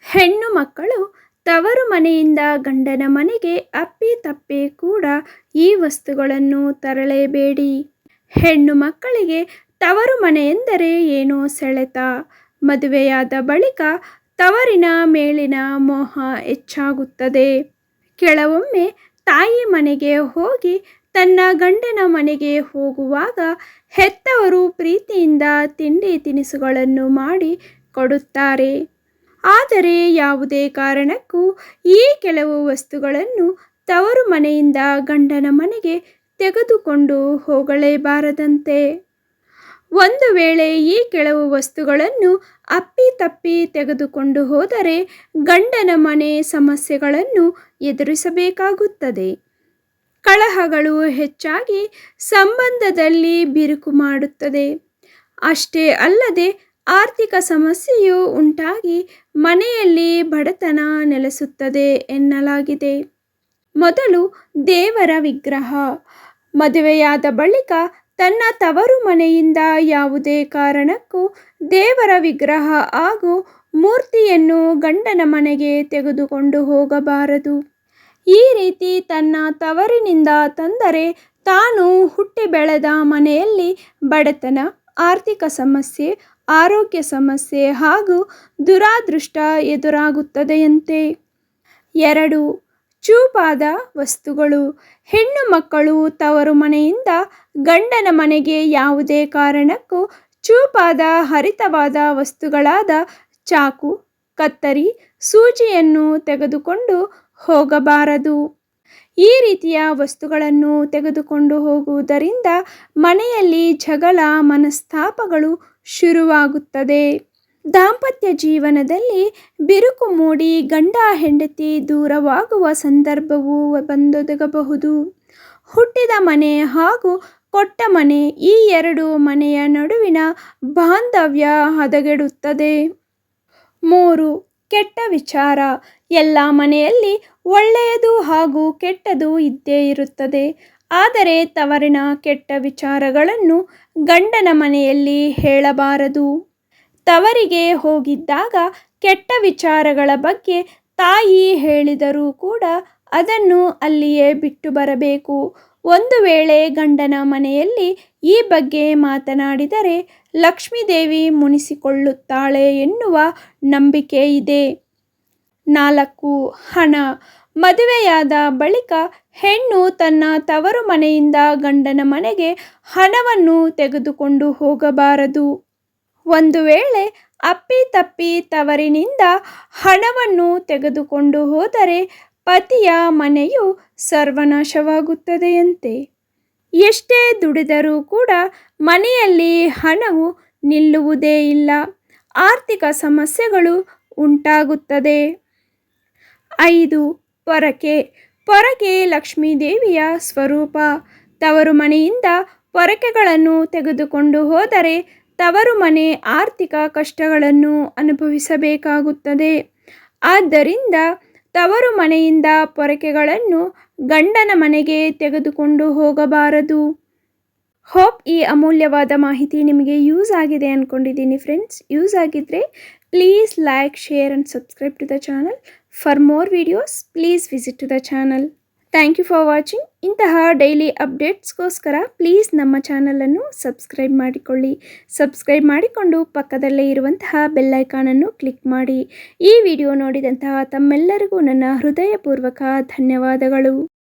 ಹೆಣ್ಣು ಮಕ್ಕಳು ತವರು ಮನೆಯಿಂದ ಗಂಡನ ಮನೆಗೆ ಅಪ್ಪಿತಪ್ಪಿ ಕೂಡ ಈ ವಸ್ತುಗಳನ್ನು ತರಲೇಬೇಡಿ. ಹೆಣ್ಣು ಮಕ್ಕಳಿಗೆ ತವರು ಮನೆ ಎಂದರೆ ಏನೋ ಸೆಳೆತ. ಮದುವೆಯಾದ ಬಳಿಕ ತವರಿನ ಮೇಲಿನ ಮೋಹ ಹೆಚ್ಚಾಗುತ್ತದೆ. ಕೆಲವೊಮ್ಮೆ ತಾಯಿ ಮನೆಗೆ ಹೋಗಿ ತನ್ನ ಗಂಡನ ಮನೆಗೆ ಹೋಗುವಾಗ ಹೆತ್ತವರು ಪ್ರೀತಿಯಿಂದ ತಿಂಡಿ ತಿನಿಸುಗಳನ್ನು ಮಾಡಿ ಕೊಡುತ್ತಾರೆ. ಆದರೆ ಯಾವುದೇ ಕಾರಣಕ್ಕೂ ಈ ಕೆಲವು ವಸ್ತುಗಳನ್ನು ತವರು ಮನೆಯಿಂದ ಗಂಡನ ಮನೆಗೆ ತೆಗೆದುಕೊಂಡು ಹೋಗಲೇಬಾರದಂತೆ. ಒಂದು ವೇಳೆ ಈ ಕೆಲವು ವಸ್ತುಗಳನ್ನು ಅಪ್ಪಿತಪ್ಪಿ ತೆಗೆದುಕೊಂಡು ಹೋದರೆ ಗಂಡನ ಮನೆ ಸಮಸ್ಯೆಗಳನ್ನು ಎದುರಿಸಬೇಕಾಗುತ್ತದೆ. ಕಲಹಗಳು ಹೆಚ್ಚಾಗಿ ಸಂಬಂಧದಲ್ಲಿ ಬಿರುಕು ಮಾಡುತ್ತದೆ. ಅಷ್ಟೇ ಅಲ್ಲದೆ ಆರ್ಥಿಕ ಸಮಸ್ಯೆಯು ಉಂಟಾಗಿ ಮನೆಯಲ್ಲಿ ಬಡತನ ನೆಲೆಸುತ್ತದೆ ಎನ್ನಲಾಗಿದೆ. ಮೊದಲು ದೇವರ ವಿಗ್ರಹ. ಮದುವೆಯಾದ ಬಳಿಕ ತನ್ನ ತವರು ಮನೆಯಿಂದ ಯಾವುದೇ ಕಾರಣಕ್ಕೂ ದೇವರ ವಿಗ್ರಹ ಹಾಗೂ ಮೂರ್ತಿಯನ್ನು ಗಂಡನ ಮನೆಗೆ ತೆಗೆದುಕೊಂಡು ಹೋಗಬಾರದು. ಈ ರೀತಿ ತನ್ನ ತವರಿನಿಂದ ತಂದರೆ ತಾನು ಹುಟ್ಟಿ ಬೆಳೆದ ಮನೆಯಲ್ಲಿ ಬಡತನ, ಆರ್ಥಿಕ ಸಮಸ್ಯೆ, ಆರೋಗ್ಯ ಸಮಸ್ಯೆ ಹಾಗೂ ದುರಾದೃಷ್ಟ ಎದುರಾಗುತ್ತದೆಯಂತೆ. 2. ಚೂಪಾದ ವಸ್ತುಗಳು. ಹೆಣ್ಣು ಮಕ್ಕಳು ತವರು ಮನೆಯಿಂದ ಗಂಡನ ಮನೆಗೆ ಯಾವುದೇ ಕಾರಣಕ್ಕೂ ಚೂಪಾದ ಹರಿತವಾದ ವಸ್ತುಗಳಾದ ಚಾಕು, ಕತ್ತರಿ, ಸೂಜಿಯನ್ನು ತೆಗೆದುಕೊಂಡು ಹೋಗಬಾರದು. ಈ ರೀತಿಯ ವಸ್ತುಗಳನ್ನು ತೆಗೆದುಕೊಂಡು ಹೋಗುವುದರಿಂದ ಮನೆಯಲ್ಲಿ ಜಗಳ, ಮನಸ್ತಾಪಗಳು ಶುರುವಾಗುತ್ತದೆ. ದಾಂಪತ್ಯ ಜೀವನದಲ್ಲಿ ಬಿರುಕು ಮೂಡಿ ಗಂಡ ಹೆಂಡತಿ ದೂರವಾಗುವ ಸಂದರ್ಭವೂ ಬಂದೊದಗಬಹುದು. ಹುಟ್ಟಿದ ಮನೆ ಹಾಗೂ ಕೊಟ್ಟ ಮನೆ ಈ ಎರಡು ಮನೆಯ ನಡುವಿನ ಬಾಂಧವ್ಯ ಹದಗೆಡುತ್ತದೆ. 3. ಕೆಟ್ಟ ವಿಚಾರ. ಎಲ್ಲ ಮನೆಯಲ್ಲಿ ಒಳ್ಳೆಯದು ಹಾಗೂ ಕೆಟ್ಟದು ಇದ್ದೇ ಇರುತ್ತದೆ. ಆದರೆ ತವರಿನ ಕೆಟ್ಟ ವಿಚಾರಗಳನ್ನು ಗಂಡನ ಮನೆಯಲ್ಲಿ ಹೇಳಬಾರದು. ತವರಿಗೆ ಹೋಗಿದ್ದಾಗ ಕೆಟ್ಟ ವಿಚಾರಗಳ ಬಗ್ಗೆ ತಾಯಿ ಹೇಳಿದರೂ ಕೂಡ ಅದನ್ನು ಅಲ್ಲಿಯೇ ಬಿಟ್ಟು ಬರಬೇಕು. ಒಂದು ವೇಳೆ ಗಂಡನ ಮನೆಯಲ್ಲಿ ಈ ಬಗ್ಗೆ ಮಾತನಾಡಿದರೆ ಲಕ್ಷ್ಮೀದೇವಿ ಮುನಿಸಿಕೊಳ್ಳುತ್ತಾಳೆ ಎನ್ನುವ ನಂಬಿಕೆ ಇದೆ. 4. ಹಣ. ಮದುವೆಯಾದ ಬಳಿಕ ಹೆಣ್ಣು ತನ್ನ ತವರು ಮನೆಯಿಂದ ಗಂಡನ ಮನೆಗೆ ಹಣವನ್ನು ತೆಗೆದುಕೊಂಡು ಹೋಗಬಾರದು. ಒಂದು ವೇಳೆ ಅಪ್ಪಿತಪ್ಪಿ ತವರಿನಿಂದ ಹಣವನ್ನು ತೆಗೆದುಕೊಂಡು ಹೋದರೆ ಪತಿಯ ಮನೆಯು ಸರ್ವನಾಶವಾಗುತ್ತದೆಯಂತೆ. ಎಷ್ಟೇ ದುಡಿದರೂ ಕೂಡ ಮನೆಯಲ್ಲಿ ಹಣವು ನಿಲ್ಲುವುದೇ ಇಲ್ಲ. ಆರ್ಥಿಕ ಸಮಸ್ಯೆಗಳು ಉಂಟಾಗುತ್ತದೆ. 5. ಪೊರಕೆ. ಪೊರಕೆ ಲಕ್ಷ್ಮೀದೇವಿಯ ಸ್ವರೂಪ. ತವರು ಮನೆಯಿಂದ ಪೊರಕೆಗಳನ್ನು ತೆಗೆದುಕೊಂಡು ಹೋದರೆ ತವರು ಮನೆ ಆರ್ಥಿಕ ಕಷ್ಟಗಳನ್ನು ಅನುಭವಿಸಬೇಕಾಗುತ್ತದೆ. ಆದ್ದರಿಂದ ತವರು ಮನೆಯಿಂದ ಪೊರಕೆಗಳನ್ನು ಗಂಡನ ಮನೆಗೆ ತೆಗೆದುಕೊಂಡು ಹೋಗಬಾರದು. ಹೋಪ್ ಈ ಅಮೂಲ್ಯವಾದ ಮಾಹಿತಿ ನಿಮಗೆ ಯೂಸ್ ಆಗಿದೆ ಅಂದ್ಕೊಂಡಿದ್ದೀನಿ ಫ್ರೆಂಡ್ಸ್. ಯೂಸ್ ಆಗಿದ್ದರೆ please like, share and subscribe to the channel. For more videos please visit to the channel. Thank you for watching. ಇಂತಹ ಡೈಲಿ ಅಪ್ಡೇಟ್ಸ್ಗೋಸ್ಕರ ಪ್ಲೀಸ್ ನಮ್ಮ ಚಾನಲನ್ನು ಸಬ್ಸ್ಕ್ರೈಬ್ ಮಾಡಿಕೊಳ್ಳಿ. ಸಬ್ಸ್ಕ್ರೈಬ್ ಮಾಡಿಕೊಂಡು ಪಕ್ಕದಲ್ಲೇ ಇರುವಂತಹ ಬೆಲ್ಲೈಕಾನನ್ನು ಕ್ಲಿಕ್ ಮಾಡಿ. ಈ ವಿಡಿಯೋ ನೋಡಿದಂತಹ ತಮ್ಮೆಲ್ಲರಿಗೂ ನನ್ನ ಹೃದಯಪೂರ್ವಕ ಧನ್ಯವಾದಗಳು.